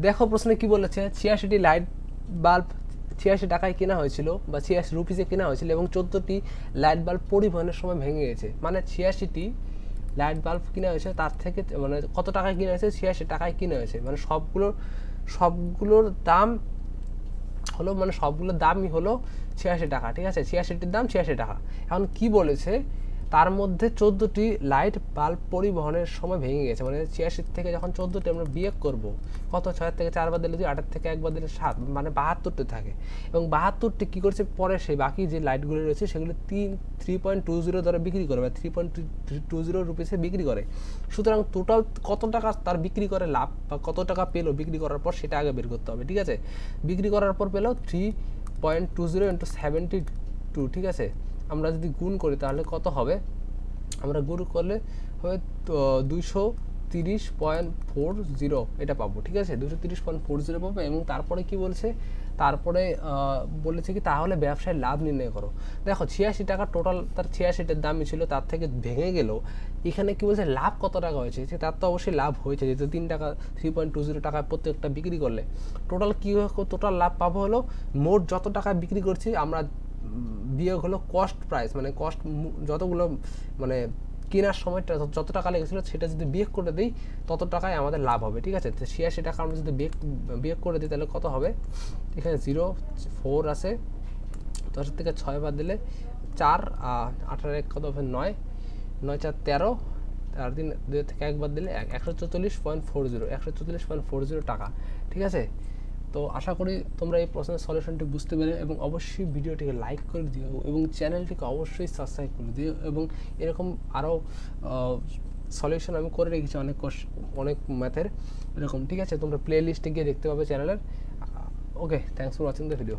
দেখো প্রশ্নে কি বলেছে, 86টি লাইট বাল্ব 86 টাকায় কেনা হয়েছিল বা 86 রুপিসে কেনা হয়েছিল এবং 14টি লাইট বাল্ব পরিবহনের সময় ভেঙে গেছে। মানে 86টি লাইট বাল্ব কিনা হয়েছে, তার থেকে মানে কত টাকায় কিনা হয়েছে, 86 টাকায় কিনা হয়েছে। মানে সবগুলোর দাম হলো, মানে সবগুলোর দামই হলো 86 টাকা। ঠিক আছে, 86টির দাম 86 টাকা। এখন কি বলেছে, তার মধ্যে 14টি লাইট বাল্ব পরিবহনের সময় ভেঙে গেছে। মানে 86 থেকে যখন 14টি আমরা বিয়োগ করব, কত, 6 থেকে 4 বাদ দিলে 2, 8 থেকে 1 বাদ দিলে 7, মানে 72টি থাকে। এবং 72টি কী করছে, পরে সেই বাকি যে লাইটগুলো রয়েছে সেগুলো 3.20 দরে বিক্রি করে, বা 3.20 রুপিসে বিক্রি করে। সুতরাং টোটাল কত টাকা তার বিক্রি করে লাভ, বা কত টাকা পেলো বিক্রি করার পর, সেটা আগে বের করতে হবে। ঠিক আছে, বিক্রি করার পর পেলো 3.20 ইন্টু 72। ঠিক আছে, আমরা যদি গুণ করি তাহলে কত হবে, আমরা গুণ করলে হবে 230.40 এটা পাবো। ঠিক আছে, 230.40 পাবো। এবং তারপরে কি বলছে, তারপরে বলেছে কি, তাহলে ব্যবসায় লাভ নির্ণয় করো। দেখো 86 টাকা টোটাল তার 86টার দামই ছিল, তার থেকে ভেঙে গেল। এখানে কি বলছে, লাভ কত টাকা হয়েছে, তার তো অবশ্যই লাভ হয়েছে, যেহেতু 3 টাকা 3.20 টাকায় প্রত্যেকটা বিক্রি করলে টোটাল কী, টোটাল লাভ পাবো হলো মোট যত টাকা বিক্রি করছি আমরা, বিয়োগ হলো কস্ট প্রাইস, মানে কস্ট যতগুলো মানে কেনার সময়টা যত টাকা লেগেছিলো সেটা যদি বিয়োগ করে দিই তত টাকায় আমাদের লাভ হবে। ঠিক আছে, তো 86 টাকা আমরা যদি বিয়োগ করে দিই তাহলে কত হবে, এখানে 0.4 আছে, 10 থেকে 6 বাদ দিলে 4, 18 এক কত হবে 9, 9 4 13, আর 2 থেকে 1 বাদ দিলে 144.40 টাকা। ঠিক আছে, তো আশা করি তোমরা এই প্রশ্নের সলিউশনটি বুঝতে পেরে, এবং অবশ্যই ভিডিওটিকে লাইক করে দিও এবং চ্যানেলটিকে অবশ্যই সাবস্ক্রাইব করে দিও। এবং এরকম আরও সলিউশন আমি করে রেখেছি অনেক ম্যাথের এরকম। ঠিক আছে, তোমরা প্লে লিস্টে গিয়ে দেখতে পাবে চ্যানেলের। Okay, thanks for watching the video.